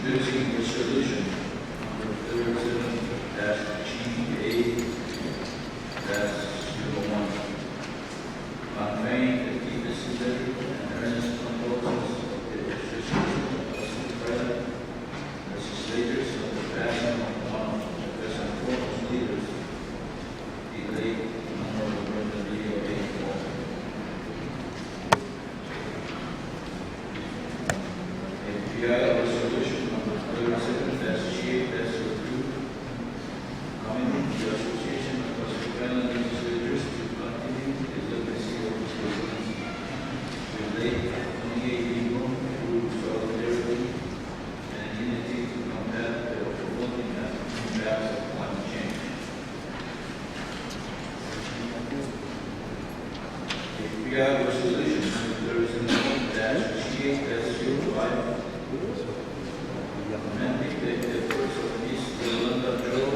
Introducing resolution number 37-GA-01, conveying the deep sincerity and earnest condolences of the association of Present legislators of the passing of one of the present foremost leaders, the late Honorable Brenda Leo A. Walker. API resolution number 37-GA-02, commending the Association of Pacific Legislators to continue the legacy of the citizens to late 28 people through solidarity and unity to combat the overwhelming impacts of climate change. API resolution number 37-GA-05, amending the efforts of Ms. Yolanda Joe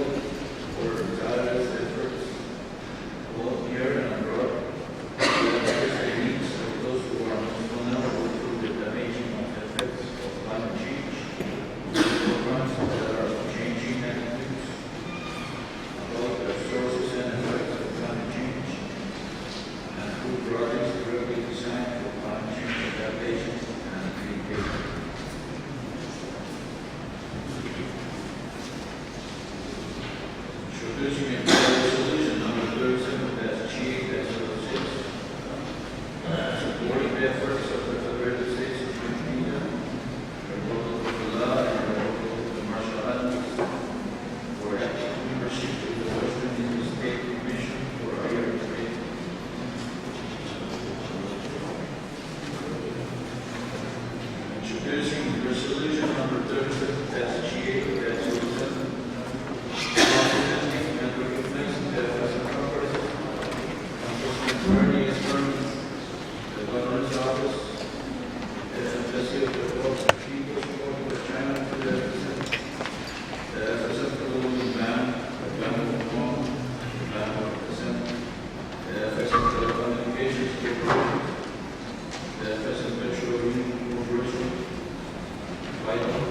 for tireless efforts both here and abroad to address the needs of those who are most vulnerable to the damaging effects of climate change, programs that are changing attitudes about the sources and effects of climate change, and through projects directly designed for climate change adaptation and mitigation. Introducing a resolution number 37-GA-06, supporting the efforts of the Federated States of Argentina, the Republic of Law, and the Republic of the Marshall Islands for active membership to the Western State Commission for Higher Education. Introducing resolution number 37-GA-07, the governor's office, as embassy of the People's Republic of China, to represent the FSF Colonial Ban, the Ban of Hong Kong, the Ban of Consent, the FSF Telecommunications Corporation, the FSF Petroleum Corporation, VITAL,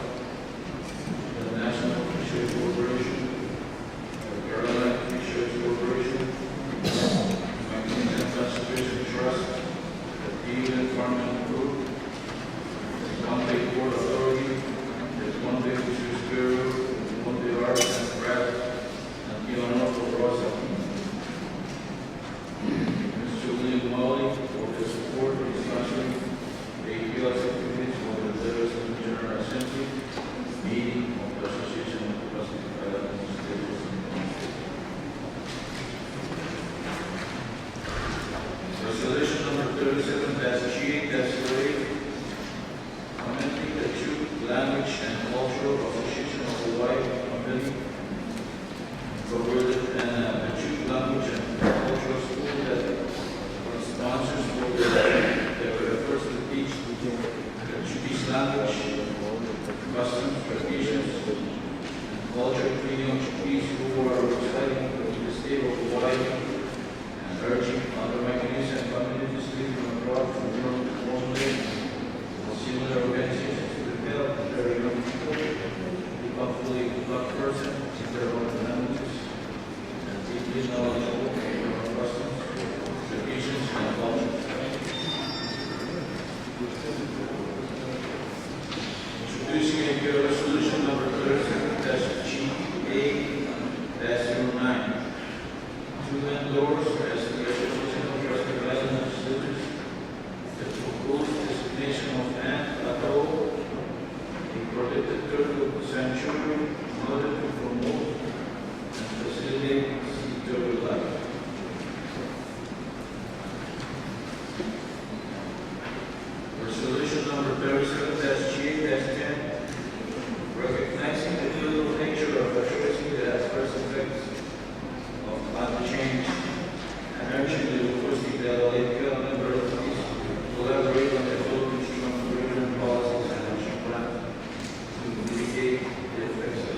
the National Fisheries Corporation, the Carolina Fisheries Corporation, Conservation Trust, the Dean Farming Group, the One Day Port Authority, the One Day Fisheries Bureau, the One Day Arts and Crafts, and the Honorable Rosa. Mr. William Molly for the support and sponsoring the APL activities for the 37th General Assembly meeting of the Association of Pacific Legislators. Resolution number 37-GA-08, commenting the Chuk Language and Cultural Association of Hawaii Company, Incorporated, and the Chuk Language and Cultural School that were sponsors for the efforts to teach the Chukis language, customs, traditions, and culture, including Chukis who are residing in the state of Hawaii, and urging other mechanisms and communities living abroad to work formally with similar organizations to develop their young people to become fully developed persons in their own languages and deeply knowledgeable of their customs, traditions, and culture. Introducing a resolution number 37-GA-09 to endorse as the Association of Pacific Legislators the proposed designation of Ant Atoll, a protected turtle sanctuary, in order to promote and facilitate sea turtle life. Resolution number 37-GA-10, recognizing the beautiful nature of addressing the adverse effects of climate change and urging the University of Adelaide member entities to collaborate on developing strong curriculum policies and action plans to mitigate the effects of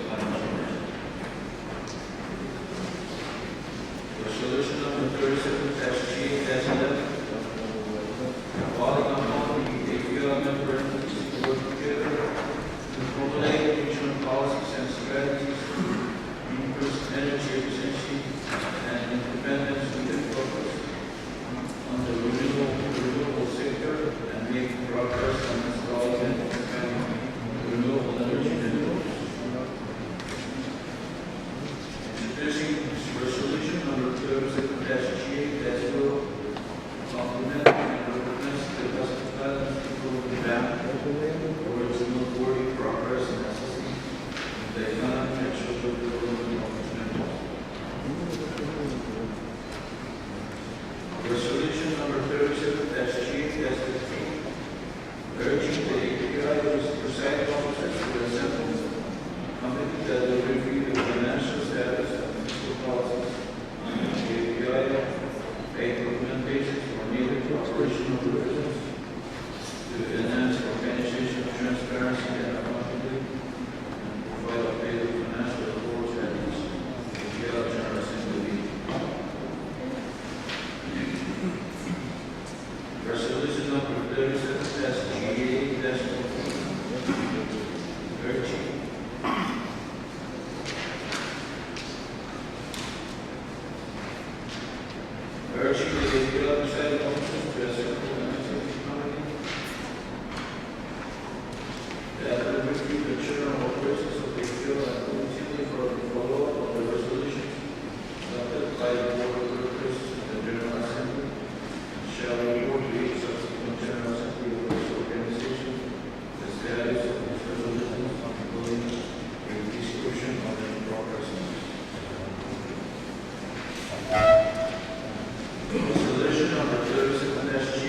after the review, the chair and all persons of the field and continually for the follow-up of the resolutions adopted by the Board of Directors of the General Assembly, shall report to each subsequent General Assembly of this organization the status of these resolutions, including a description of the progress. Resolution number 37-G,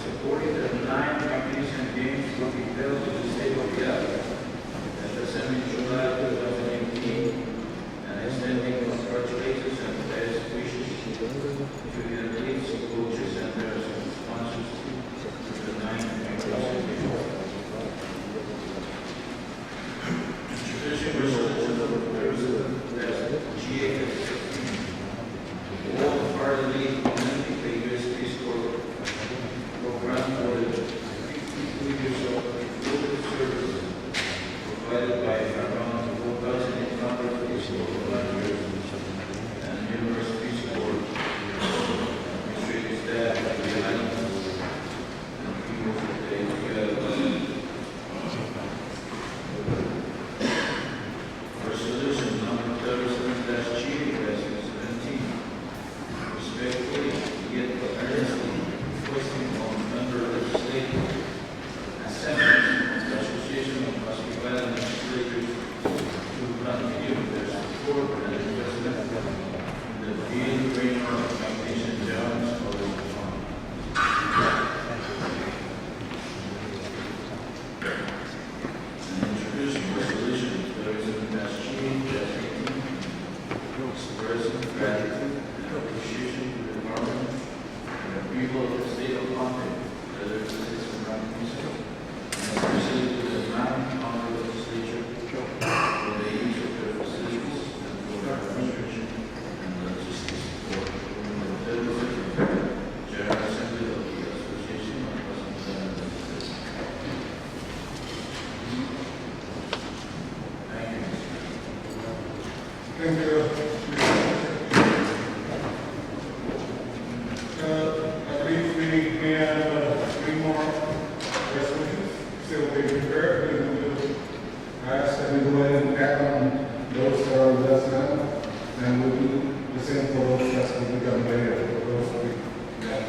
supporting the 9 companies and games will be held in the state of Yahweh at the semi-July 2018 and extending congratulations and best wishes to the athletes, coaches, and their sponsors to the 9 companies and games. Introducing resolution number 37-G, all fire league community pay Peace Corps program for the 52 years of public service provided by around 4,800 Peace Corps volunteers and numerous Peace Corps administrative staff at the islands and people that they together. Resolution number 37-G, 17. Respectfully, yet earnestly requesting from member legislative assemblies of the Association of Hospital Legislators to continue their support and investment in the field Raymore Foundation Jones College Fund. And introducing resolution 37-G, 18, expressing gratitude and appreciation to the government and the people of the state of London, the legislative branches, and especially to the 9 legislature for the use of their facilities and for their administration and logistics support. The 37th General Assembly of the Association of Hospital Legislators. Thank you. Thank you. I believe we have 3 more resolutions still being prepared. We will ask that we go ahead and act on those that are less than, and we'll do the same for those that will be done later. For those that we have.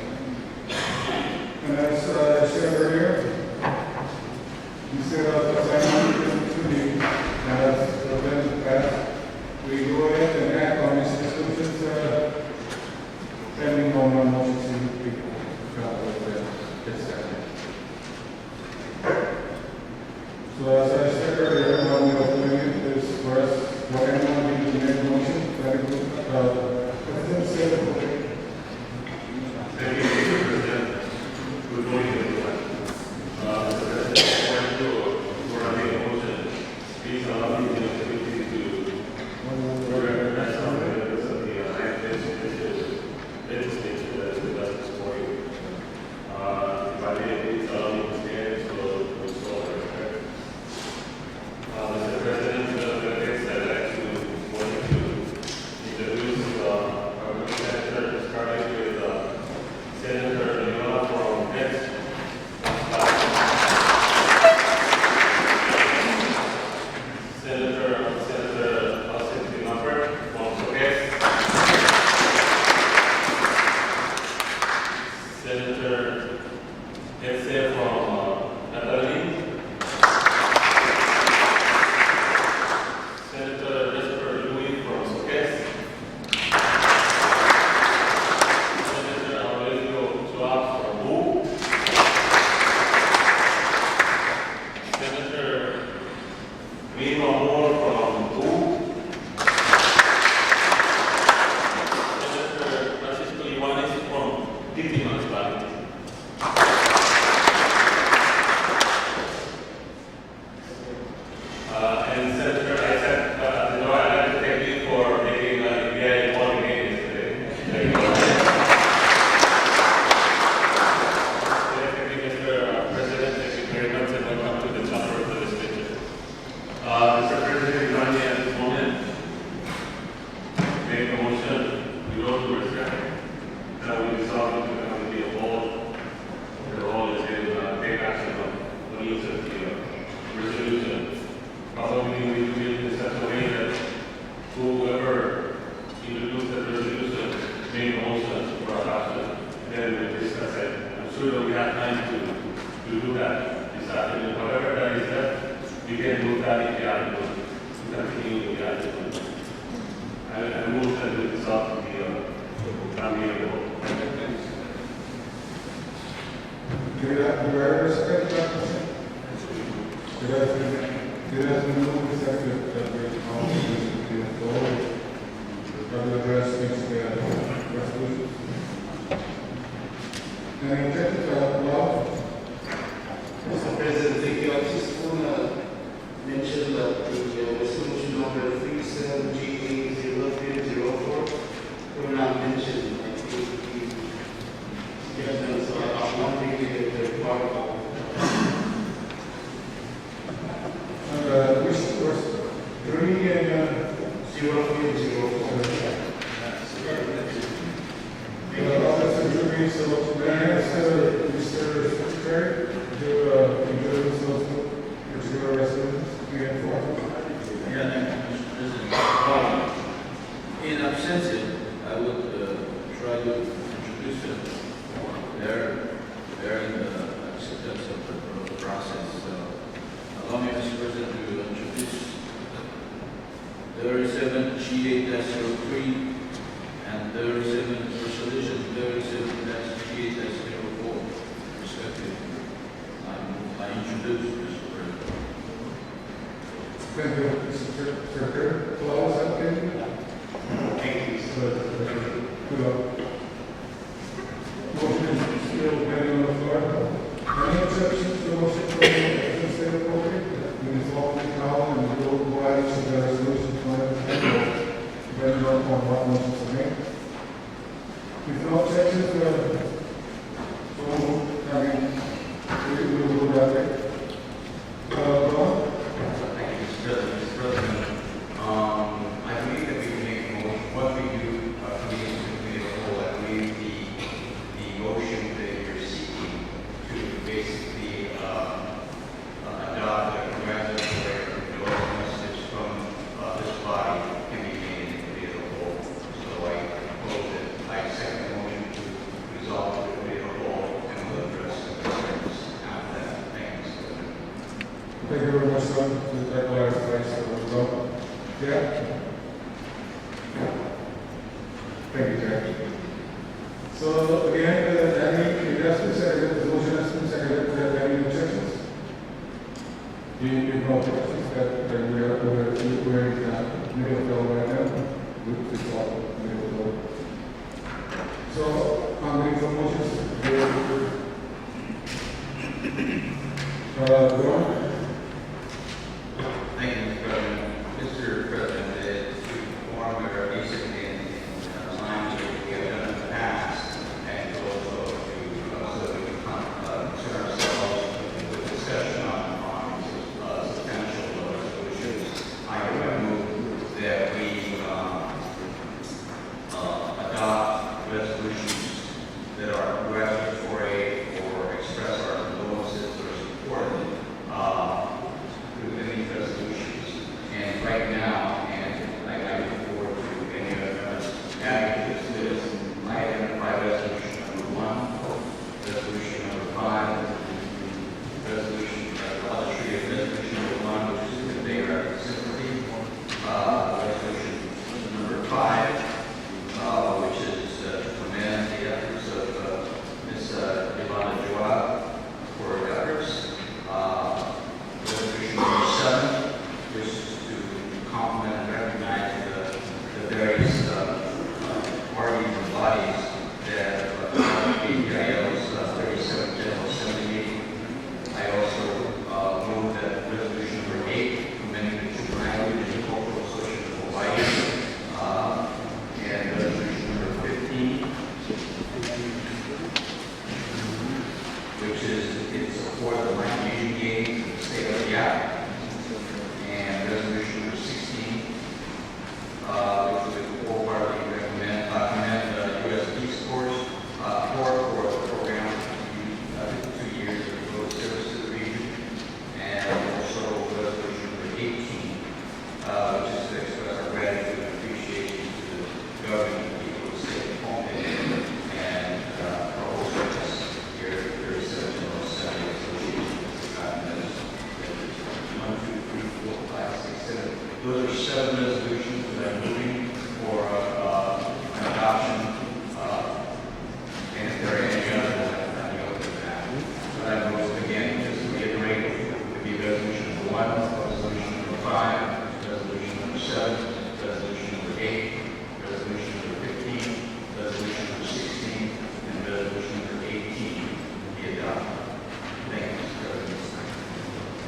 And as I said earlier, we set up a assignment to me as the event passed. We go ahead and act on these resolutions pending on our motion to people get started. So as I said earlier, what we are doing is for us, what anyone needs to make a motion, that includes President said, Thank you, Mr. President. Good morning, everyone. Mr. President, before I make a motion, please allow me the opportunity to recognize some members of the legislature that is with us this morning. If I may, please allow me to stand so we show our respect. Mr. President, the next I'd like to afternoon. However, that is that we can move that in the article, to continue with the article. I move that we resolve the family of the board. Do you have a second to that motion? It has been moved and seconded that we call the vote. Further address needs to be resolutions. Any objections to that law? Mr. President, thank you. I just want to mention that the resolution number 37GA0304 were not mentioned. I think the judgments are not really the part of Which was 3 and 0304. Officer Jury, so may I ask Mr. Secretary to introduce those particular resolutions? Three and 4. Yeah, thank you, Mr. President. In absentia, I would try to introduce them. They're in the acceptance of the process. Allow me, Mr. President, to introduce 37GA-03 and 37 resolution 37GA-04, respectively. I introduce, Mr. President. Thank you, Mr. Secretary. Clause application? Thank you. Motion is still pending on the floor. Any exceptions to the motion from the state appropriate? We can solve the problem and we'll go ahead to the resolution depending on what motions are made. If no objections, we will go that way. Ron? Thank you, Mr. President. Mr. President, I believe that we can make a motion. What we do, committee to committee of the whole, I believe the motion that you're seeking to basically adopt a congratulatory message from this body can be made in the committee of the whole. So I propose that I second the motion to resolve the committee of the whole and we'll address the concerns after that. Thank you, Mr. President. Thank you very much, sir. That clarifies the result. Yeah? Thank you, Jack. So, again, any investment secretary, the motion has been seconded, any objections? You have no objections that we're in the middle field right now? It's all middle field. So, I'm ready for motions. Go on. Thank you, Mr. President. Mr. President, to form a recently in line with what we have done in the past, and also to so that we can concern ourselves with discussion on substantial resolutions. I would move that we adopt resolutions that are congratulatory or express our condolences or support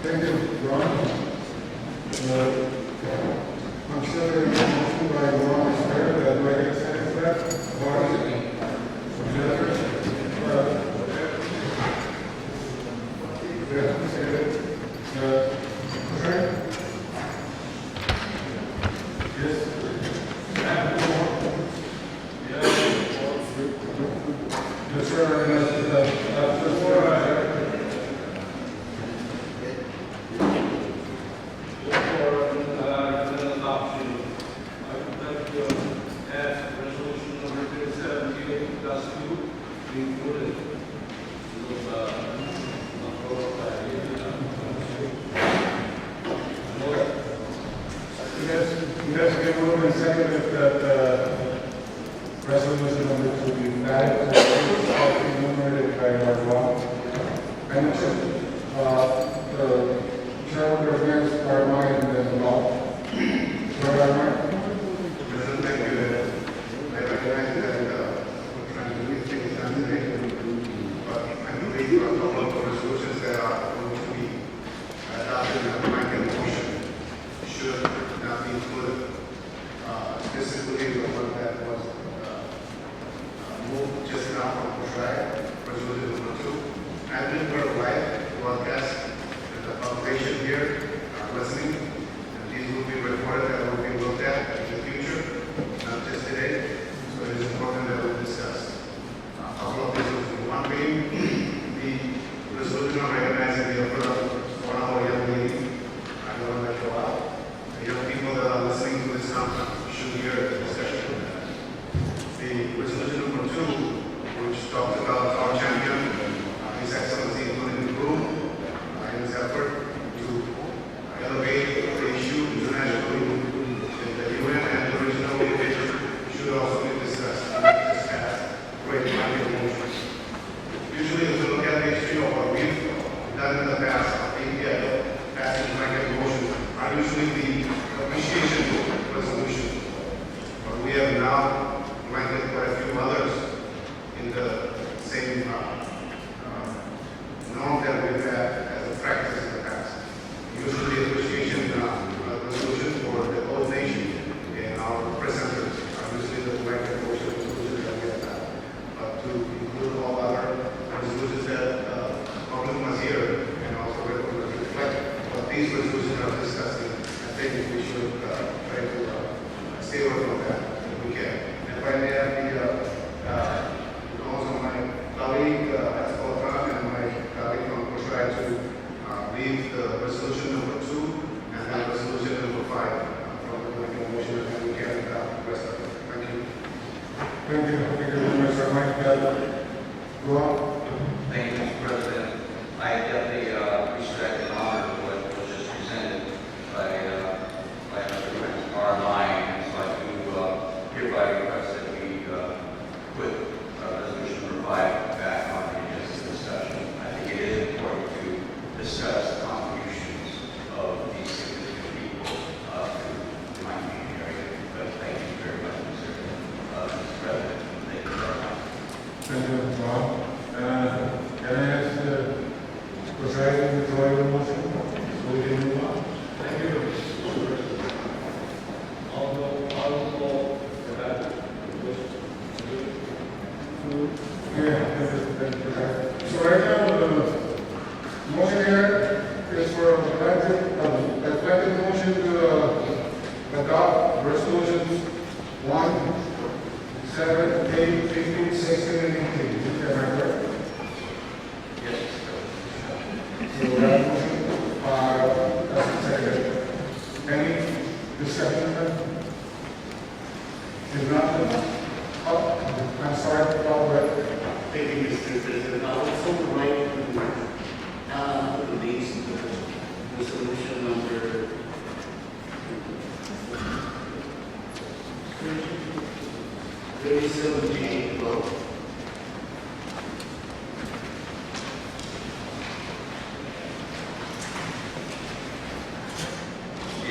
Thank you, Ron. Consider a motion by Ron Estrella, that do I get a second for that? Barney? Jennifer? Yeah, second. Frank? Yes. Yes, sir. Before adoption, I would like to ask resolution number 2017-2 be included. Yes, we have moved and seconded that resolution number 2 be added to the enumerated by our law. And the shareholder against our mind and the law. President, thank you. I recognize that we're trying to do things done today, but I believe a couple of the resolutions that are going to be adopted in the blanket motion should not be included. Specifically, the one that was moved just now from Kushrai, resolution number 2. I believe we're live broadcast and the population here are listening. These will be recorded and will be looked at in the future, not just today. So it is important that we discuss a couple of resolutions. One being the resolution recognizing the effort of one of our young ladies. I don't want to go out. The young people that are listening to this conference should hear the discussion. The resolution number 2, which talks about our champion, His Excellency including the room, in his effort to elevate the issue internationally in the UN and the regional leaders should also be discussed. Just as great blanket motion. Usually, if you look at the history of what we've done in the past, India passing blanket motion are usually the appreciation resolution. But we have now blanket quite a few others in the same norm that we've had as a practice in the past. Usually appreciation resolution for the whole nation and our presenters are usually the blanket motion resolutions that we have had. But to include all other resolutions that public must hear and also reflect what these resolutions are discussing, I think we should try to stay away from that if we can. And if I may have also my colleague, Esco Khan, and my colleague from Kushrai to leave the resolution number 2 and then resolution number 5 from the blanket motion, and we can the rest of it. Thank you. Thank you. Thank you very much, sir. Mike, go on. Thank you, Mr. President. I definitely respect and honor what was just presented by my friend Carmine. So I do hereby request that we put resolution number 5 back on the agenda discussion. I think it is important to discuss the contributions of these significant people to my community area. But thank you very much, Mr. President. Thank you very much. Thank you, Ron. Can I ask the presiding to draw the motion so we can move on? Thank you. I'll go for that. So right now, the motion here is for a blanket motion to adopt resolutions 1, 7, 8, 15, 16, and 18. Am I correct? Yes, So that motion, that's seconded. Any discussion on that? If not, I'm sorry, Paul, but Thank you, Mr. President. I also would like to release the resolution number 37G below.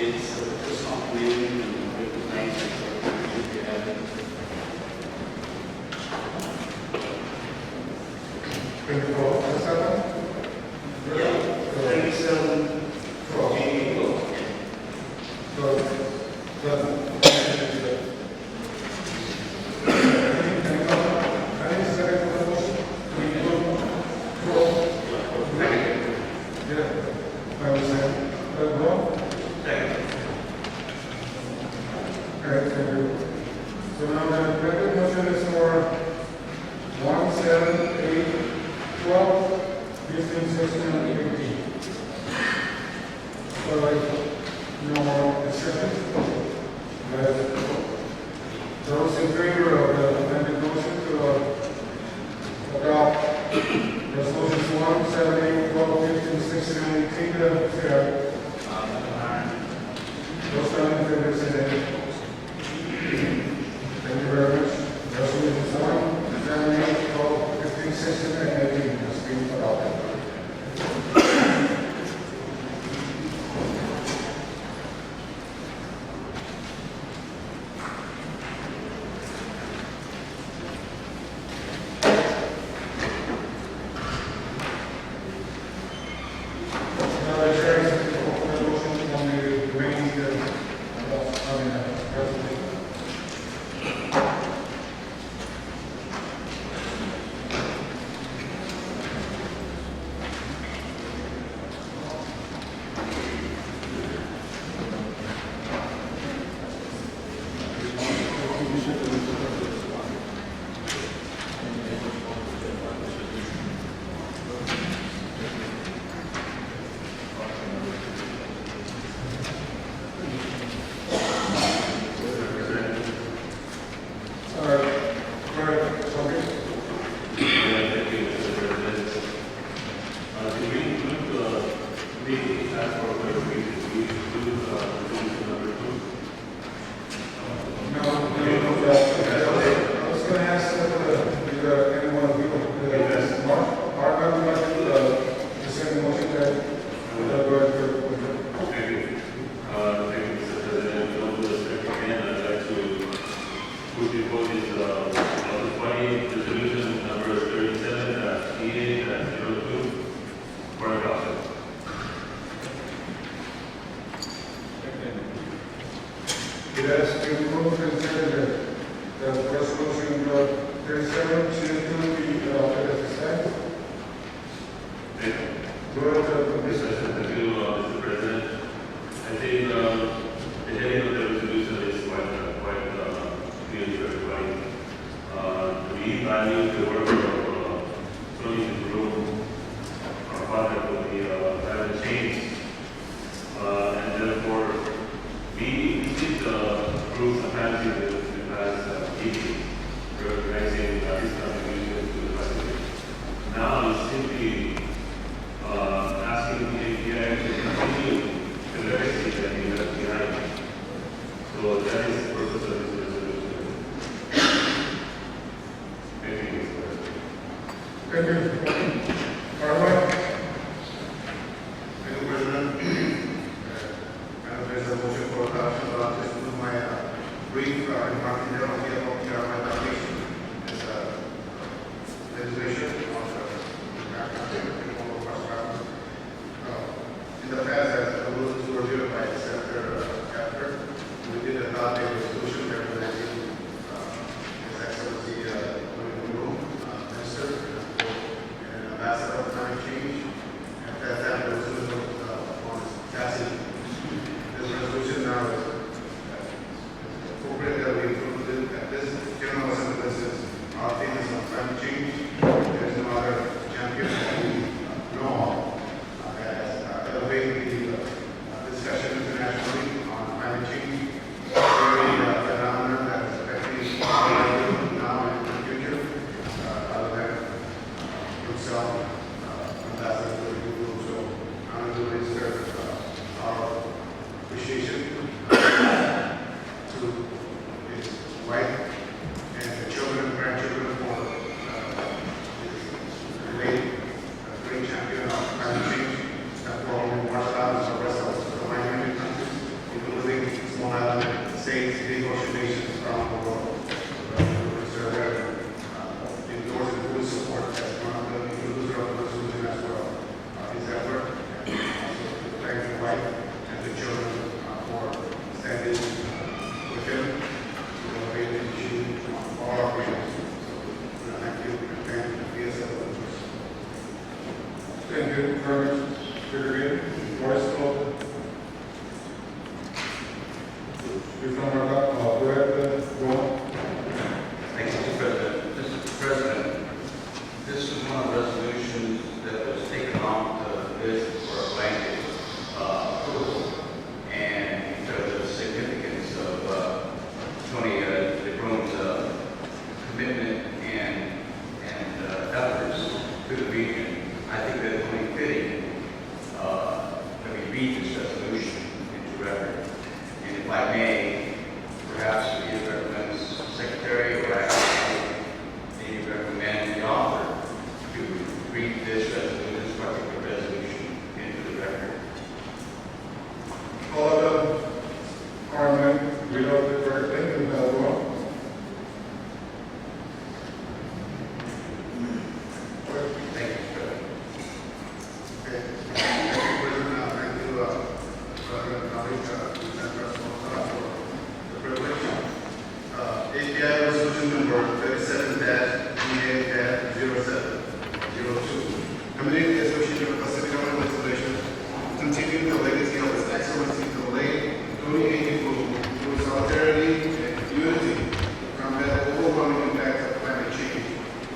It's just complimenting and recognizing the evidence. can you go to 7? Yeah, 37 I will say, vote. Second. All right, thank you. So now the second motion is for 1, 7, 8, 12, 15, 16, and 18. So like, no more discussion? Those in favor of the amended motion to adopt resolutions 1, 7, 8, 12, 15, 16, and 18, say aye. Those not in favor, say nay. Thank you very much. Resolutions 1, 7, 8, 12, 15, 16, and 18 has been adopted. Now, the chair is the motion on the remaining resolution. It has been moved and seconded that resolution 37 to be adopted as a stand. Go ahead, Mr. Mr. President, I think the heading of the resolution is quite clear to everybody. We value the work of Tony Groom, our father, for the climate change, and therefore we did approve the penalty in the past meeting, recognizing his contribution to the Pacific. Now it's simply asking the API to continue the legacy that he left behind. So that is the purpose of this resolution. Thank you, Mr. President. Thank you. Armand? Thank you, President. There's a motion for adoption, but I'll just do my brief remark in there on behalf of the foundation. It's legislation on the in the past, as the rules were reviewed by the Senator Capter, we did adopt a resolution representing His Excellency Room, Minister, and Ambassador of Climate Change. And at that time, the resolution was passing. This resolution now is appropriate that we include at this General Assembly. This is our famous on climate change. There is no other champion that we know of that has elevated the discussion internationally on climate change. Very phenomenon that is affecting now and in the future. Other than himself, Ambassador Google, so I'm going to express our appreciation to his wife and the children and grandchildren for his great champion of climate change and for all the Warsaw and the rest of the minority countries, including small island states, big ocean nations around the world. Endorse and fully support as one of the inclusive of the resolution as well. His effort and also to thank the wife and the children for standing with him to elevate the issue on all our freedoms. So, thank you and thank you, PSL. Thank you very much, Secretary. Board read this resolution into record. And if I may, perhaps we recommend the Secretary or I maybe recommend the author to read this particular resolution into the record. All of them are meant to read out the correct thing and as well. Thank you, President. Okay. Thank you, President. Thank you, President Nalik, Senator Sosa, for the privilege. API resolution number 37-DA-0702. Community Association of Pacific Island Legislation continuing the legacy of His Excellency the late Tony A. Fu through solidarity and unity to combat the overwhelming impact of climate change.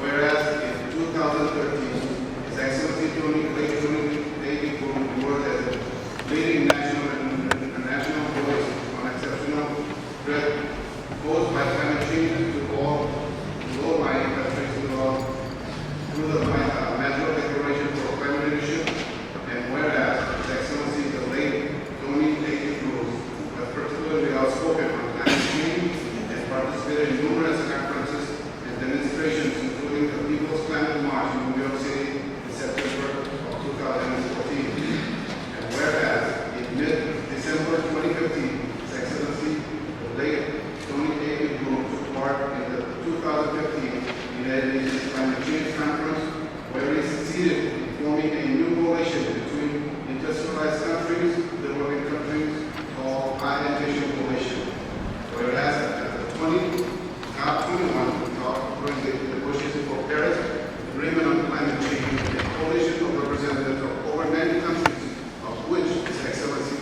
Whereas in 2013, His Excellency Tony A. Fu awarded as a leading national and international voice on exceptional threat posed by climate change to all low-lying countries through the Madrid Declaration for Climate Leadership. And whereas His Excellency the late Tony A. Fu was particularly outspoken on climate change and participated in numerous conferences and demonstrations, including the People's Climate March in New York City in September of 2014. And whereas in mid-December 2015, His Excellency the late Tony A. Fu took part in the 2015 United Nations Climate Change Conference, where he succeeded in forming a new coalition between industrialized countries, developing countries, called High Ambition Coalition. Whereas at the COP21 talk during the negotiations for Paris Agreement on Climate Change, a coalition of representatives of over 90 countries, of which His Excellency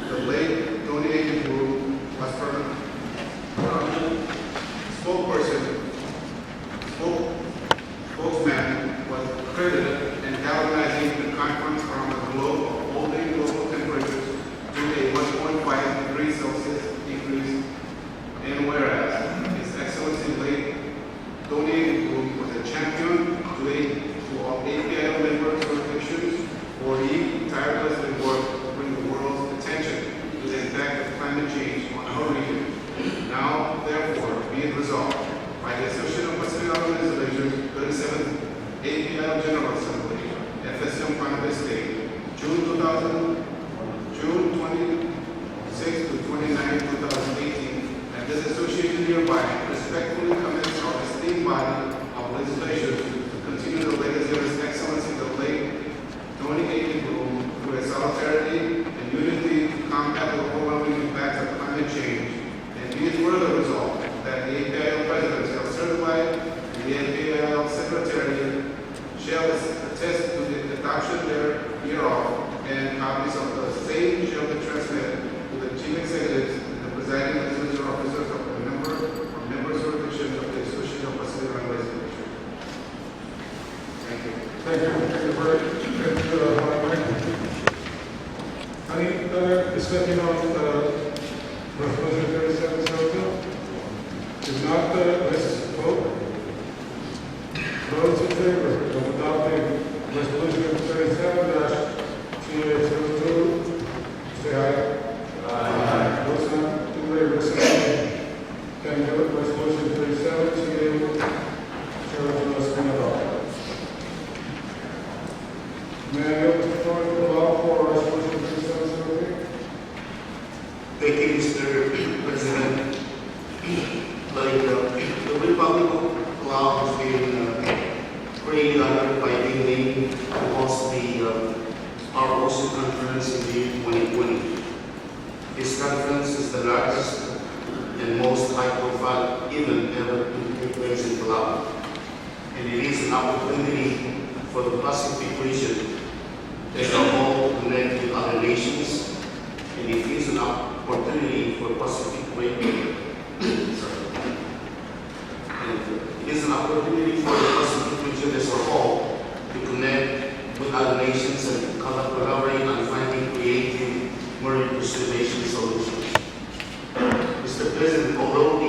the late Tony A. Fu was spokesman, was credited in galvanizing the conference around the globe of holding global temperatures to a 1.5 degrees Celsius decrease. And whereas His Excellency late Tony A. Fu was a champion to all API member jurisdictions, for he tirelessly worked to bring the world's attention to the impact of climate change on our region. Now, therefore, be it resolved by the Association of Pacific Island Legislation 37th API General Assembly, FSM Panama State, June 26 to 29, 2018, and this association hereby respectfully commits our esteemed body of legislation to continue the legacy of His Excellency the late Tony A. Fu through a solidarity and unity to combat the overwhelming impacts of climate change. And be it further resolved that the APIL President shall certify and the APIL Secretary shall attest to the adoption thereof, and copies of the same shall be transmitted to the Chief Executives and the presiding legislature officers of the member jurisdiction of the Association of Pacific Island Legislation. Thank you. Thank you. Thank you very much. Any other discussion on Resolution 3702? If not, let's vote. Those in favor of adopting Resolution 37-2802, say aye. Aye. Those not in favor, say no. Can you vote Resolution 37-2802 has been adopted. May I have the floor to allow for Resolution 3703? Thank you, Mr. President. The Republic of Laos has been created by the name to host the our OSU conference in May 2020. This conference is the largest and most high-profile event ever to take place in Palau, and it is an opportunity for the Pacific region as a whole to connect with other nations, and it is an opportunity for Pacific region. It is an opportunity for the Pacific region as a whole to connect with other nations and collaborate on finding creative marine preservation solutions. Mr. President, although the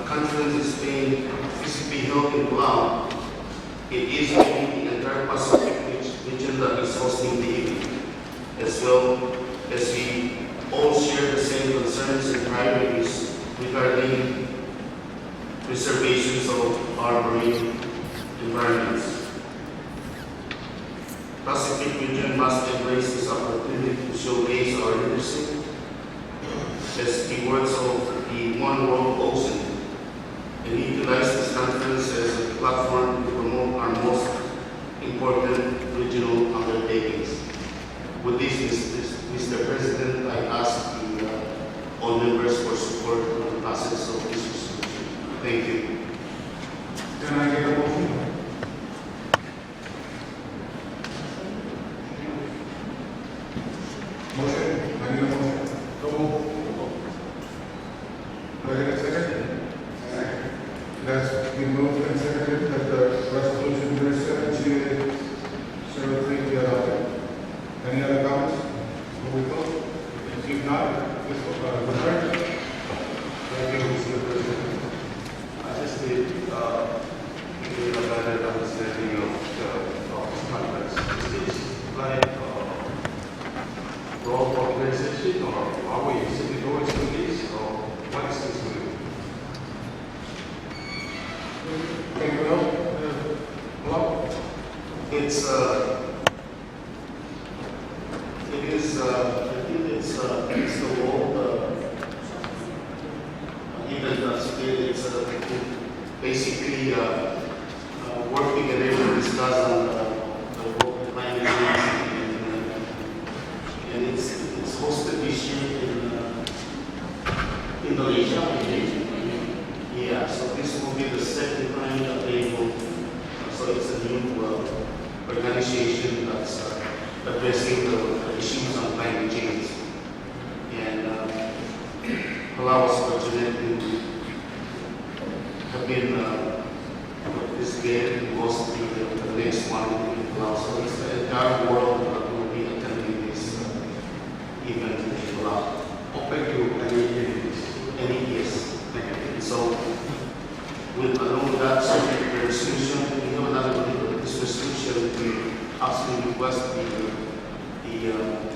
conference is being physically held in Palau, it is really the entire Pacific region that is hosting the event, as as well as we all share the same concerns and priorities regarding preservations of our marine environments. Pacific region must embrace this opportunity to showcase our leadership as stewards of the One World Ocean and utilize this conference as a platform to promote our most important regional undertakings. With this, Mr. President, I ask all members for support of the process of this resolution. Thank you. Can I get a motion? Motion, I need a motion. So move. Do I get a second? Second. That's been moved and seconded that the resolution 37-03 be adopted. Any other comments? Will we vote? If not, this will, Thank you, Mr. President. I just need a better understanding of this conference. Is this like broad organization, or are we simply going to this, or what is this going to do? anyone else? Hello? It's the world event. It's basically working together to discuss on the world climate change, and it's hosted this year in Indonesia. Yeah, so this will be the second time that they will. So it's a new organization that's addressing the issues on climate change, and Palau was fortunate to have been this year was the next one in Palau. So it's the entire world that will be attending this event in Palau. Open to Any years. So, along with that subject resolution, we have another one. This resolution to actually request the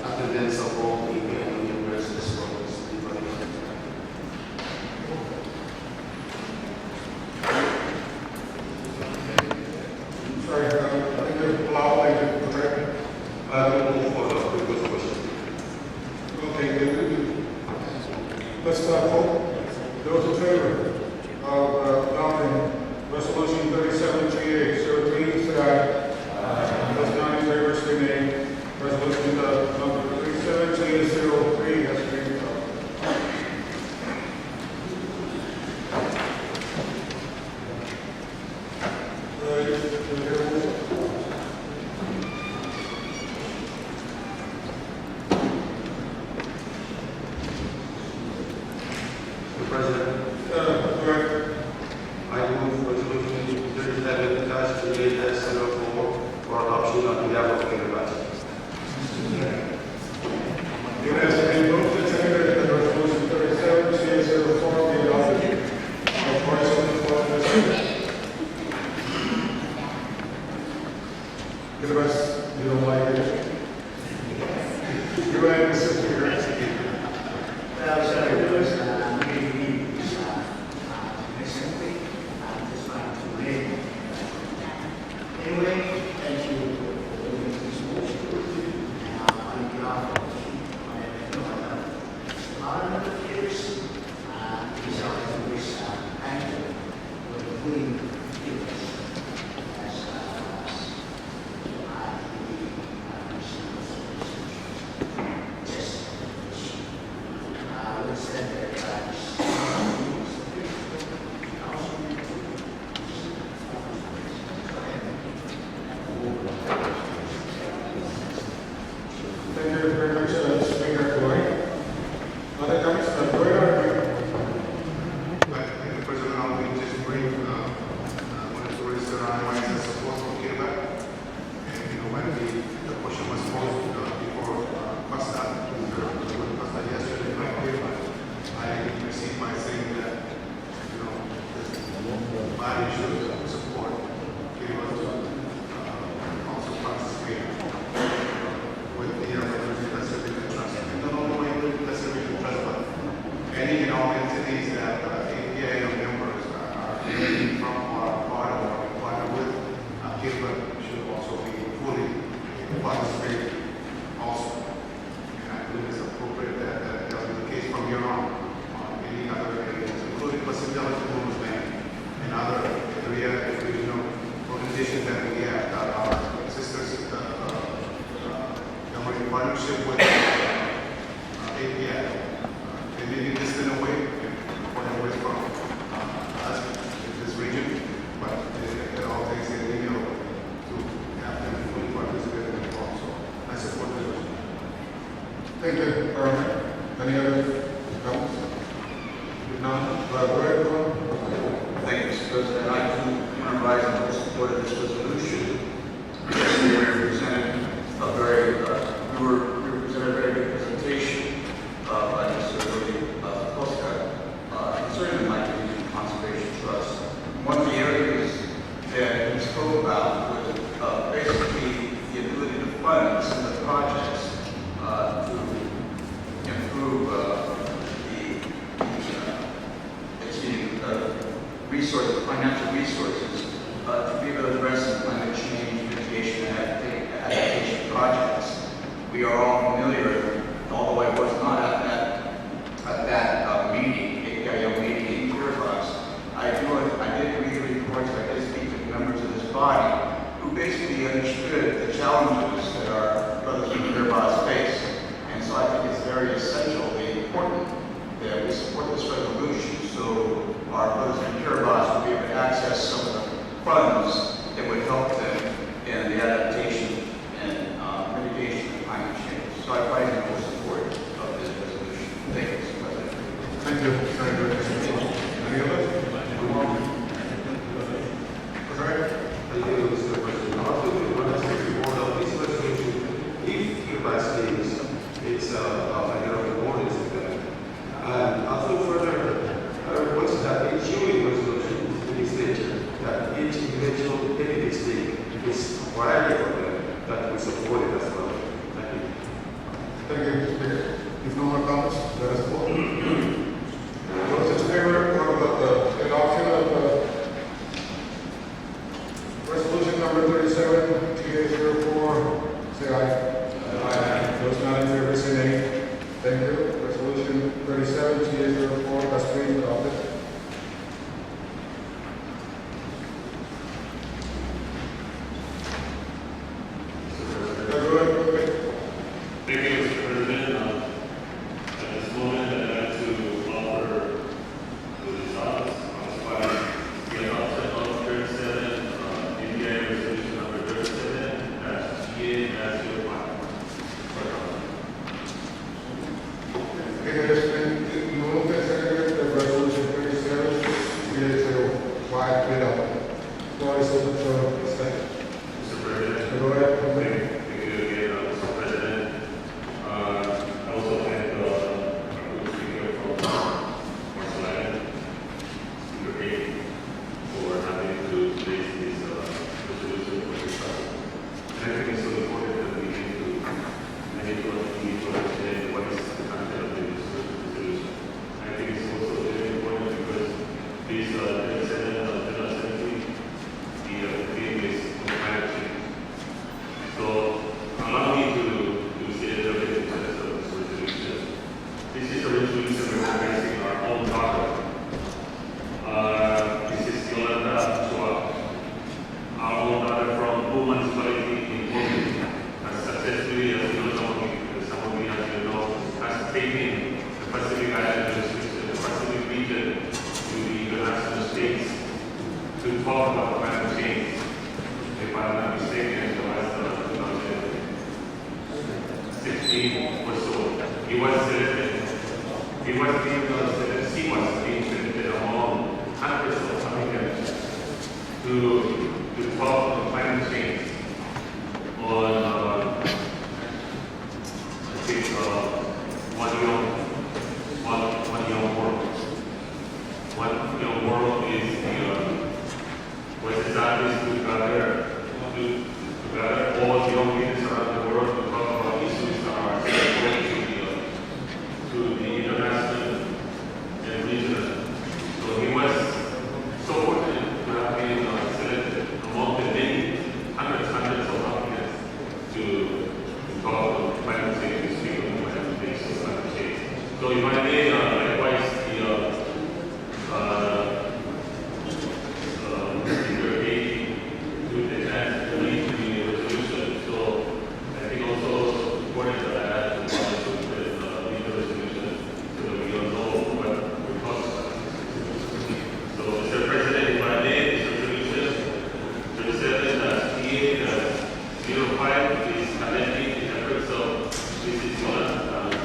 attendance of all the members as well as everybody. Sorry, I think there's a lot like correct. I will move for the previous question. Okay, let's start vote. Those in favor of adopting resolution 37-3803, say aye. Those not in favor, say nay. Resolution number 37-03 has been adopted. Mr. President, I move resolution 37-3804 for adoption on behalf of the University. It has been moved and seconded that resolution 37-3804 be adopted. No voice on the floor, Mr. Give us, you don't like it. You and Mr. Speaker. Well, so it was really recently, just wanted to read. Anyway, thank you for doing this motion. On behalf of a lot of years, these are always anchored with the Queen as I believe Thank you, Chairman. Any other comments? If not, go ahead, Ron. Thank you, Mr. President. I too am rising in support of this resolution. We represented we represented a very good presentation by Mr. Willie Postcard concerning the Mike Region Conservation Trust. One of the areas that he spoke about was basically the ability to fund some of the projects to improve financial resources to be able to address some climate change, mitigation, and adaptation projects. We are all familiar, although I was not at that meeting, APIO meeting in Kiribati. I did read the reports, I did speak to members of this body who basically understood the challenges that our brothers in Kiribati face. And so I think it's very essentially important that we support this resolution so our brothers in Kiribati will be able to access some of the funds that would help them in the adaptation and mitigation of climate change. So I find full support of this resolution. Thank you, Mr. President. Thank you. Very good. Any others? Go ahead. Thank you, Mr. President. Also, when I say report of this resolution, if capacity is, it's like a reward is that. And also further, what's that each unit resolution in this nature, that each individual entity stake is variety for them, that we support it as well. Thank you. Thank you, Mr. Speaker. If no more comments, let us vote. Those in favor of the adoption of resolution number 37, TA04, say aye. Aye. Those not in favor, say nay. Thank you. Resolution 37, TA04, has been adopted. Go ahead. Thank you, Mr. President. At this moment, I'd like to offer the results on the adoption of 37, NDA resolution number 37, GA-05. Okay, it has been moved and seconded that resolution 37, TA05 be adopted. Floor is open for discussion. Mr. President. Go ahead. Thank you again, Mr. President. I also thank our speaker from Marshall Island, Speaker King, for having to raise this resolution for this trust. And I think it's so important that we need to understand what is the content of this resolution. I think it's also very important because this General Assembly, the theme is climate change. So allow me to say a little bit in terms of this resolution. This is a resolution recognizing our own daughter. This is Yolanda Chua, our own daughter from Pu municipality in Bukit, has successfully, as you know, some of you as you know, has taken the Pacific Island jurisdiction, the Pacific region to the international states to talk about climate change. If I'm not mistaken, it was 2016 or so. He was selected. He was being selected. She was being selected among hundreds of Americans to talk on climate change on I think one young world. One young world is was established to gather all the young leaders around the world to talk about issues that are going to the international and regional. So he was so fortunate to have been selected among the many hundreds of applicants to talk about climate change, to speak on climate change. So if I may likewise Speaker King to the chance to read the resolution. So I think also important that I had to read the resolution so that we all know what we're talking about. So Mr. President, if I may, this resolution 37 TA-05 is amending the efforts of Mrs. Yolanda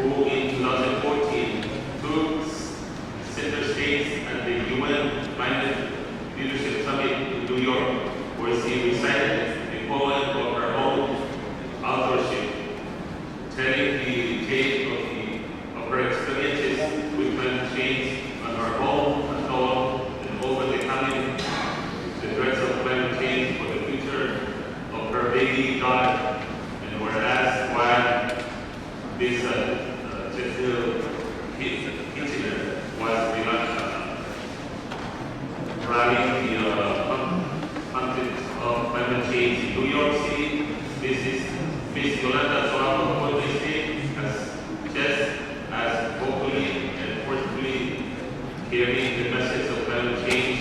who in 2014 took center stage at the UN Climate Leadership Summit in New York, where she recited a poem of her own authorship, telling the tale of her experiences with climate change on her home, atoll, and overcoming the threats of climate change for the future of her baby daughter. And whereas while this Cecil Kitchener was rallying the content of climate change in New York City, Miss Yolanda Soapo Golden State as just as vocally and forcefully carrying the message of climate change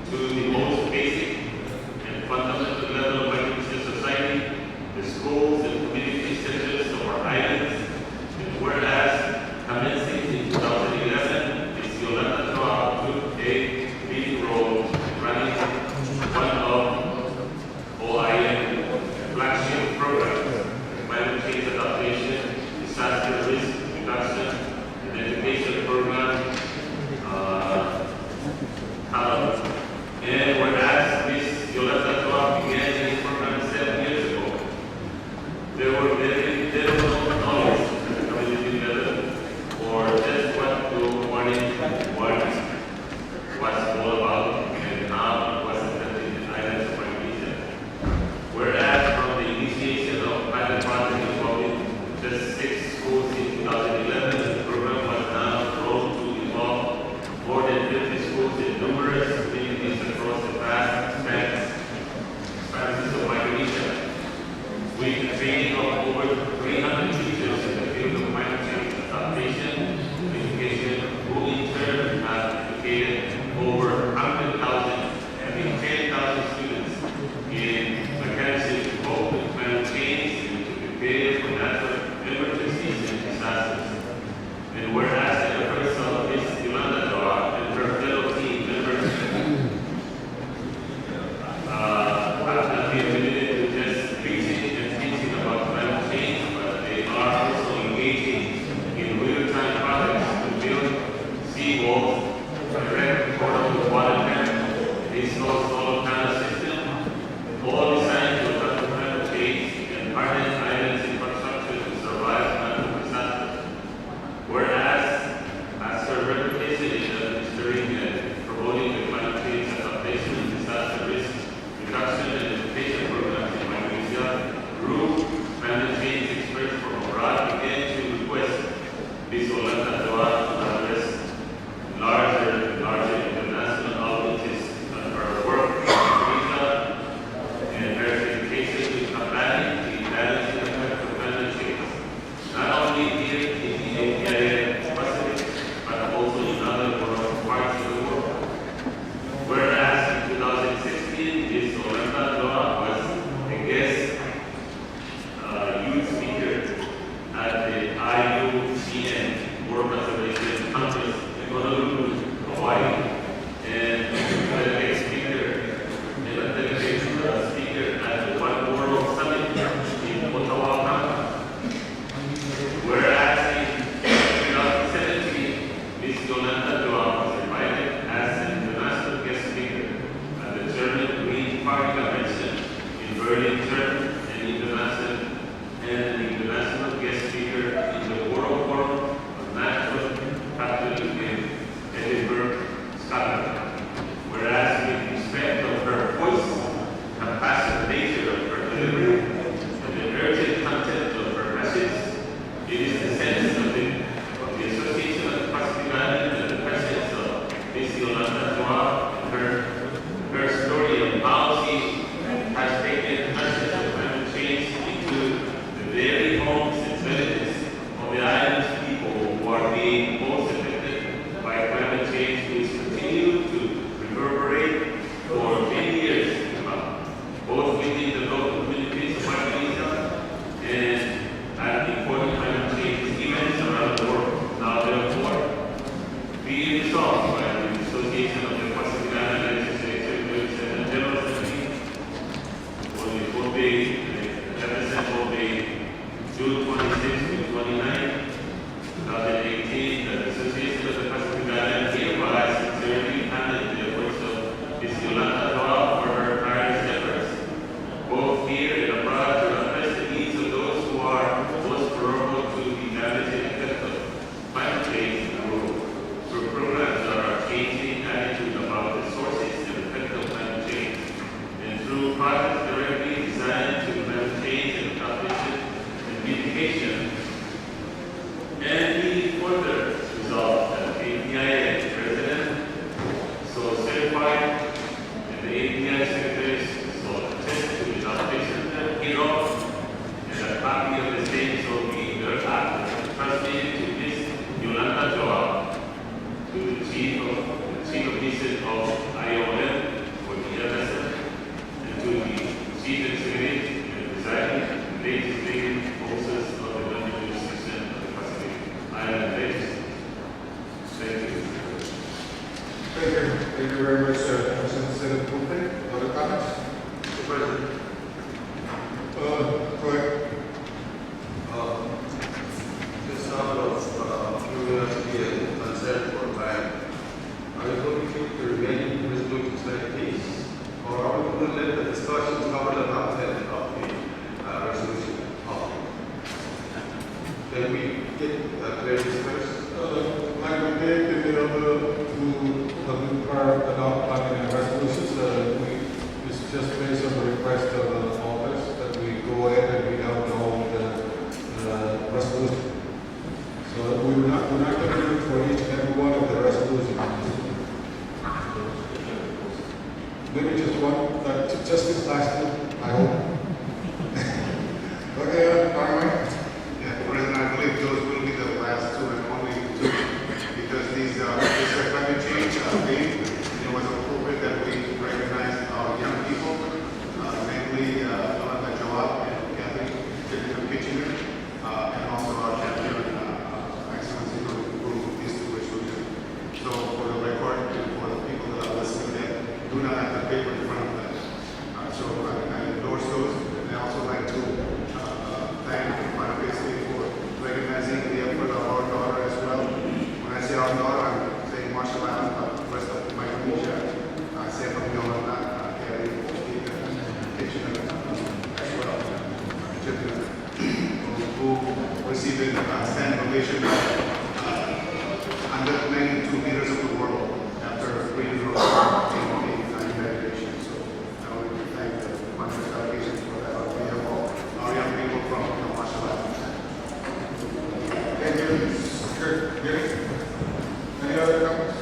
to the most basic and fundamental level of Micronesia society, the schools and community centers of our islands. And whereas commencing in 2011, Ms. Yolanda Soapo took a leading role in running one of OIM flagship programs, climate change adaptation, disaster risk reduction, and education program, and whereas Ms. Yolanda Soapo began this program 7 years ago, there were very little knowledge at the community level or just what the warning was all about and how it was affecting the islands of Micronesia. Whereas from the initiation of pilot project involving just 6 schools in 2011, the program was now grown to involve more than 50 schools in numerous communities across the vast expanses of Micronesia. With the training of over 300 teachers in the field of climate change adaptation, education, who in turn have educated over 100,000, having 10,000 students in mechanisms to cope with climate change and to prepare for natural emergencies and disasters. And whereas the efforts of Ms. Yolanda Soapo and her fellow team members have not been limited to just preaching and teaching about climate change, but they are also engaging in real-time projects to build seawalls, direct portable water tanks, install solar panel system, all designed to tackle climate change and harness islands infrastructure to survive natural disasters. Whereas, as her reputation in administering and promoting the climate change adaptation and disaster risk reduction and education programs in Micronesia grew, climate change experts from abroad began to request Ms. Yolanda Soapo to address larger international audiences on her work in Micronesia and her dedication to combating the balancing effect of climate change, not only here in the Asia Pacific, but also in other parts of the world. Whereas in 2016, Ms. Yolanda Soapo was a guest youth speaker at the IUCN World Conservation Conference in Honolulu, Hawaii, and a delegate speaker at the One World Summit in Ottawa, Canada. Whereas in 2017, Ms. Yolanda Soapo was invited as an international guest speaker at the German Green Party Convention in Berlin, Germany, and an international guest speaker in the World Forum on Natural Capital and you very much, Councilman Senator Pulte. Other comments? Mr. President, Go ahead. just out of curiosity and concern for time, are you going to keep the remaining resolutions like this? Or are we going to let the discussions cover the content of the resolution? Can we get clarity first? Like we did in the other two prior adopted resolutions, it's just based on the request of the office that we go ahead and read out the whole resolution. So we're not going to do it for each and every one of the resolutions. Maybe just one, just this last one, I hope. Okay, Carmen? Yeah, President, I believe those will be the last two and only two, because these this climate change theme, it was appropriate that we recognize our young people, namely Jonathan Joab and Kathy Kitchener, and also our champion, Excellency, who these two resolutions. So for the record, and for the people that are listening in, do not have the paper in front of them. So I endorse those, and I also like to thank my basically for recognizing the effort of our daughter as well. When I say our daughter, I'm saying Marshall Islands, but the rest of Micronesia, San Camilo, Kelly, Kitchener as well. Who received a standing ovation under 92 leaders of the world after 3 years of United Nations. So I would like to thank the Montreal delegation for that. We have all our young people from the Marshall Islands. Thank you. Sure. Gary? Any other comments?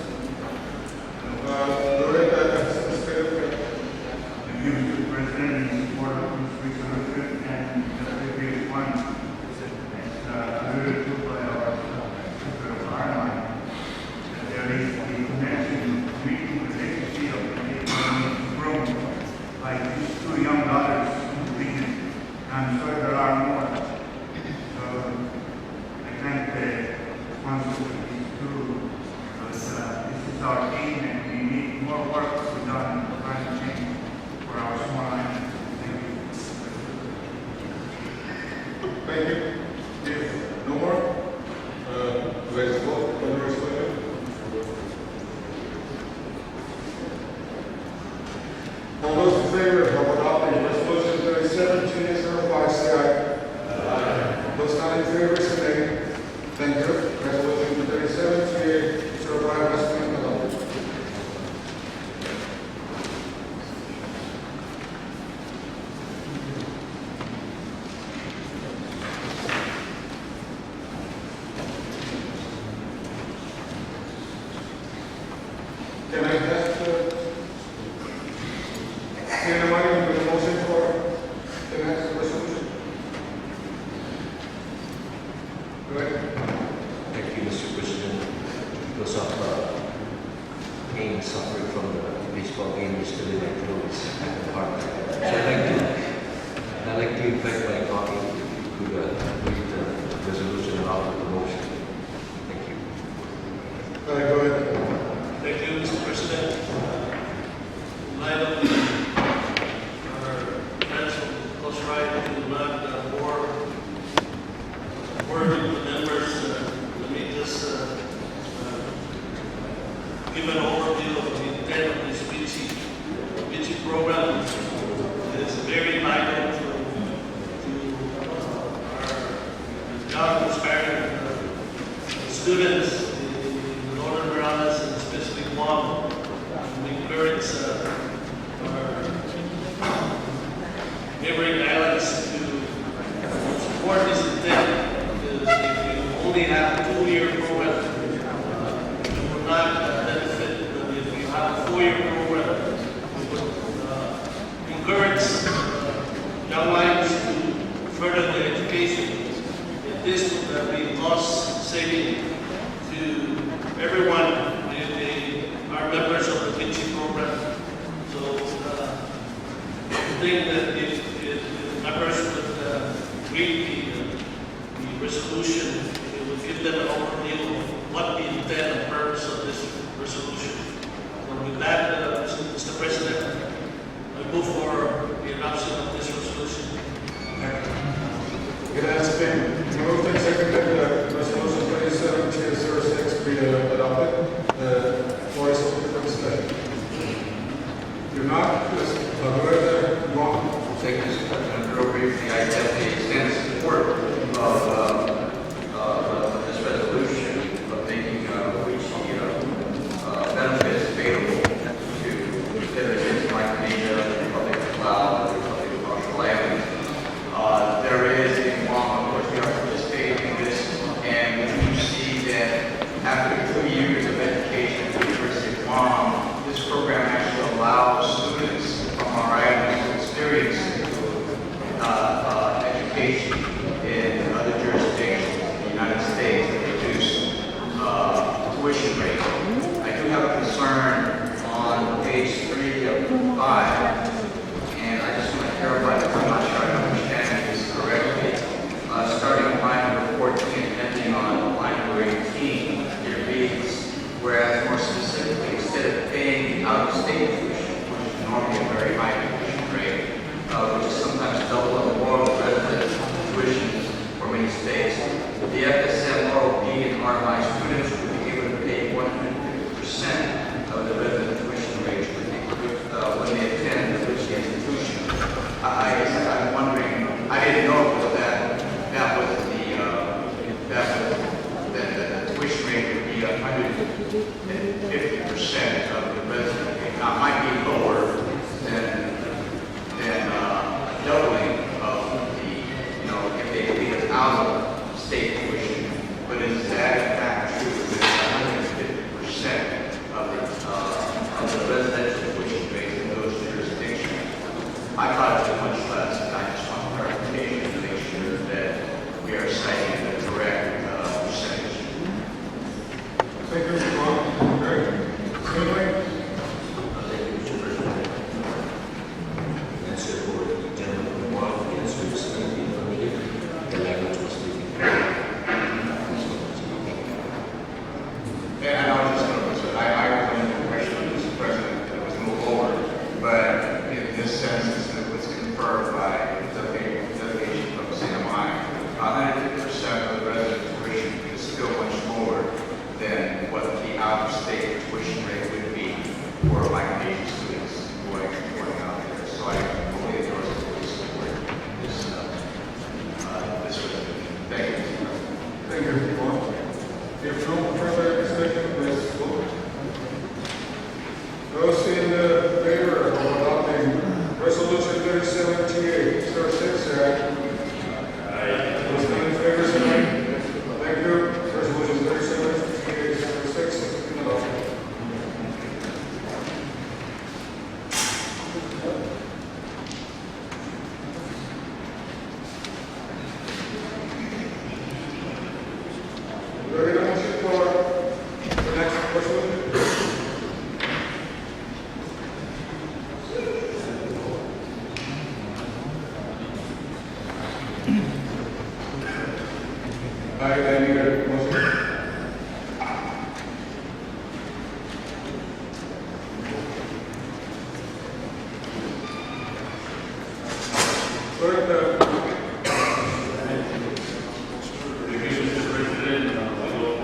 Loretta, Thank you, Mr. President, in support of this resolution and the previous one. It's alluded to by our Secretary Arnold, that there is the connection between the legacy of the economic growth by these two young daughters in the region. I'm sure there are more. So I thank the sponsors of these two, because this is our aim and we need more work to be done in climate change for our small island. Thank you. thank you. If no more, let's vote on the resolution. All those in favor of adopting resolution 37-2005, say aye. Those not in favor, say nay. Thank you. Resolution 37-2005 has been adopted. Can I ask anybody with a motion for the next resolution? Go ahead. Thank you, Mr. President. Because of pain suffering from the baseball game is still in my throat at the heart. So I'd like to invite my colleague to read the resolution about the motion. Thank you. Go ahead. Thank you, Mr. President. In light of our friends from Coast Ride to not more word with the members, let me just give an overview of the intent of this BC program. It is very vital to our young, aspiring students in Northern Marianas and especially Guam. We encourage our neighboring islands to support this intent, because if you only have a 2-year program, you will not benefit. But if you have a 4-year program, you would encourage young minds to further their education. This would be cost saving to everyone if they are members of the Vinci program. So I think that if members would read the resolution, it would give them an overview of what the intent and purpose of this resolution. So with that, adopted. The floor is open for discussion. If not, please, whoever you want. Thank you, Mr. President. Real briefly, I definitely stand in support of this resolution of making WICHE benefits available to citizens like Canada, Republic of Palau, Republic of Marshall Islands. There is in Guam, of course, we are participating in this, and we do see that after 2 years of education at the University of Guam, this program actually allows students from our islands to experience education in other jurisdictions in the United States that reduce tuition rate. I do have a concern on page 3 of 5, and I just want to clarify that I'm not sure I understand this correctly. Starting on line number 14 and ending on line number 18, it reads, whereas more specifically, instead of paying out-of-state tuition, which is normally a very high tuition rate, which is sometimes double the moral resident tuition for many states, the FSM ROP and RMI students will be able to pay 150% of the resident tuition rate when they attend the WICHE institution. I guess I'm wondering, I didn't know that was the tuition rate would be 150% of the resident rate. Now, it might be lower than doubling of the, if they pay us out of state tuition, but is that in fact true that 150% of the residential tuition rate in those jurisdictions? I thought it was much less, and I just want clarification to make sure that we are citing the correct percentage. Thank you, Mr. Wong. Great. Finley? Answer for the gentleman who wanted the answer is the language was speaking. And I was just going to say, I was under the impression, Mr. President, that it was moved forward, but in this sense, it was confirmed by the delegation from CMI. 150% of the resident tuition is still much lower than what the out-of-state tuition rate would be for like Asian students going out there. So I fully endorse and fully support this resolution. Thank you, Mr. President. Thank you, Mr. Wong. If no further discussion, please vote. Those in favor of adopting Resolution 37T8, Star 6, those in favor, say aye. Thank you. Resolution 37T8, Star 6 has been adopted. Ready to motion for the next resolution? I need a motion. Mr. President, we will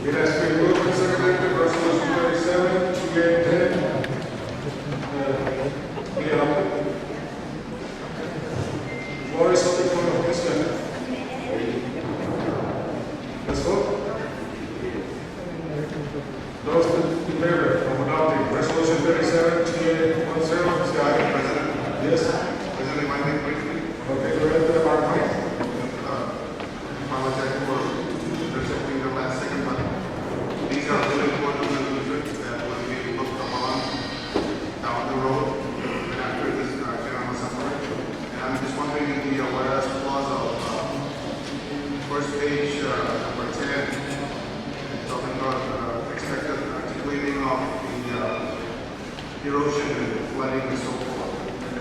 It has been moved and seconded that resolution 37, 2010, be adopted. Floor is open for discussion. Let's vote. Those in favor of adopting resolution 37, 2010, say aye. President, Yes. President, if I may briefly, Okay, go ahead to the PowerPoint. apologize for intercepting the last second, but these are really important resolutions that will be looked upon down the road after this general assembly. And I'm just wondering if the whereas clause of first page, number 10, talking about expected articulating of the erosion and flooding and so forth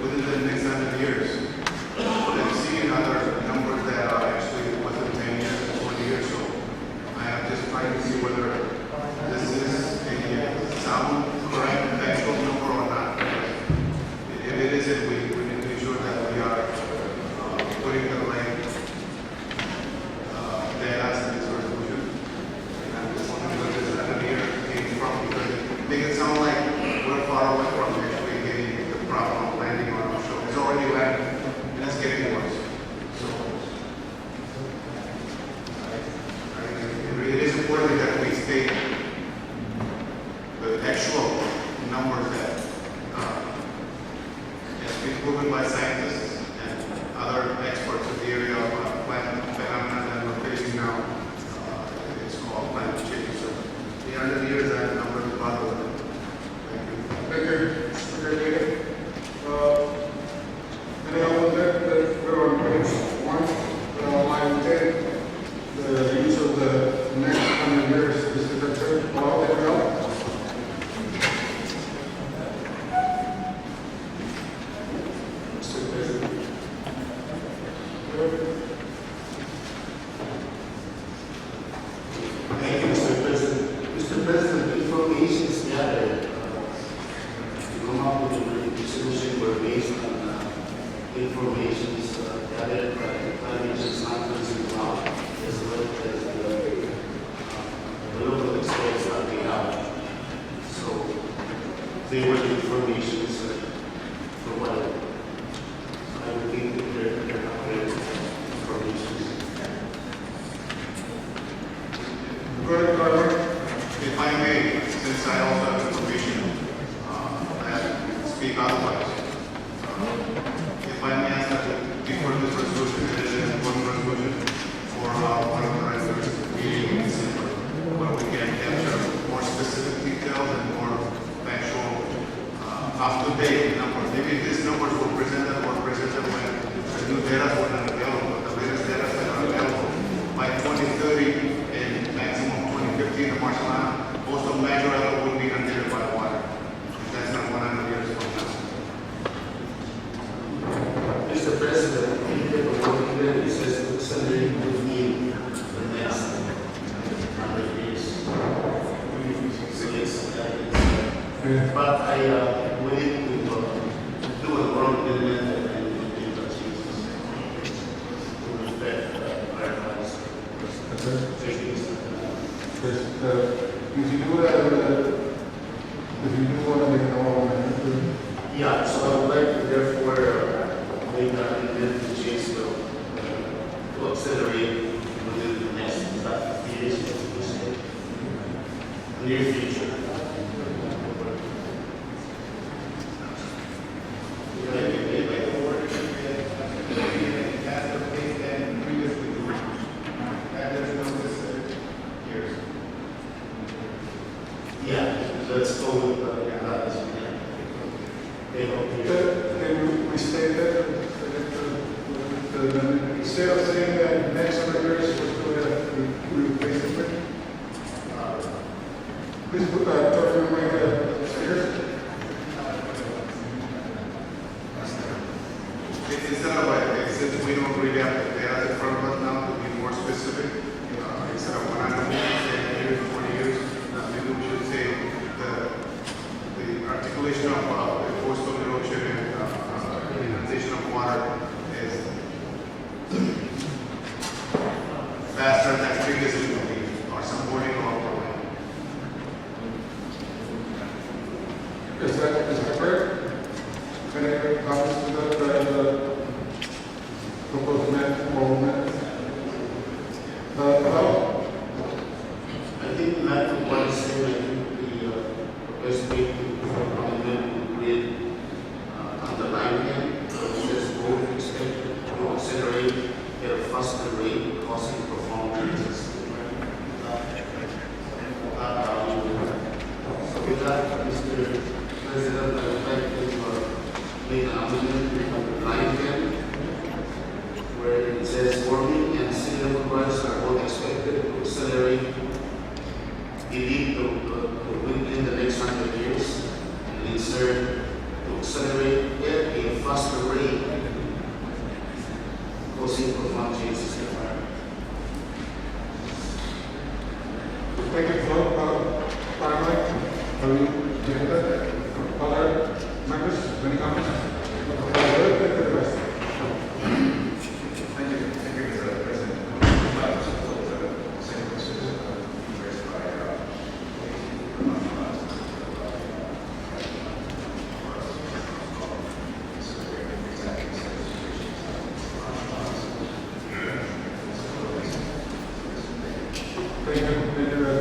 within the next 100 years. Then seeing other numbers that are actually within 10 years, 20 years. So I am just trying to see whether this is a sound, correct, actual number or not. If it isn't, we need to ensure that we are putting the right data in this resolution. And I'm just wondering where this 100 year came from, because it makes it sound like we're far away from actually getting the problem of landing on our shore. It's already landed, and it's getting worse. So, it is important that we state the actual numbers that has been proven by scientists and other experts in the area of climate phenomena that we're facing now. It's called climate change. So, the 100 years, that number is part of it. Thank you. Thank you. Okay, any other that we're on page 1, line 10, the use of the next 100 years, Mr. Secretary, allow that now? Mr. President. Thank you, Mr. President. Mr. President, information is gathered to come up with a resolution were based on information gathered by the climate change conference in Laos, as well as the local experts that we have. So they were the information provided. I would think that they're accurate information. Go ahead, Carter. If I may, since I also have information that speak otherwise, if I may ask that before this resolution, it is an important resolution for one of the residents meeting in December, where we can capture more specific details and more factual, up-to-date numbers. Maybe these numbers were presented when the new data were not available, the latest data that are available by 2030 and maximum 2050 in the Marshland, most of Major Island will be inundated by water. That's not 100 years from now. Mr. President, in the document, it says 615 the next 100 years. So it's, but I we need to do a wrong amendment and changes to respect our rights. Thank you, Mr. President. If you do that, if you do want to make an amendment, Yeah, so I would like to therefore make that amendment to change to accelerate within the next 50 years, as we say, near future. Yeah, let's go with that as we can. can we state that, instead of saying that next 100 years, we're still going to replace it with? Please put that, talk to my secretary. Instead of like, since we don't really have the data in front of us now, to be more specific, instead of 100 years, 40 years, maybe we should say the articulation of the coastal erosion and inundation of water is faster than previously believed, or supporting or Is that correct? Any other comments to the proposed amendment, oral amendment? Hello? I think like what is said, I think the best way to amendment would be underline it, says both expected to accelerate at a faster rate, causing profound changes. So with that, Mr. President, I would like to make an amendment to underline it, where it says warming and sea level rise are both expected to accelerate within the next 100 years, and insert to accelerate at a faster rate, causing profound changes in the environment. Thank you, Flo. Finally, are we doing that? Other members, any comments? The rest. Thank you, Mr. President. I'd like to support the same concerns raised by Thank you,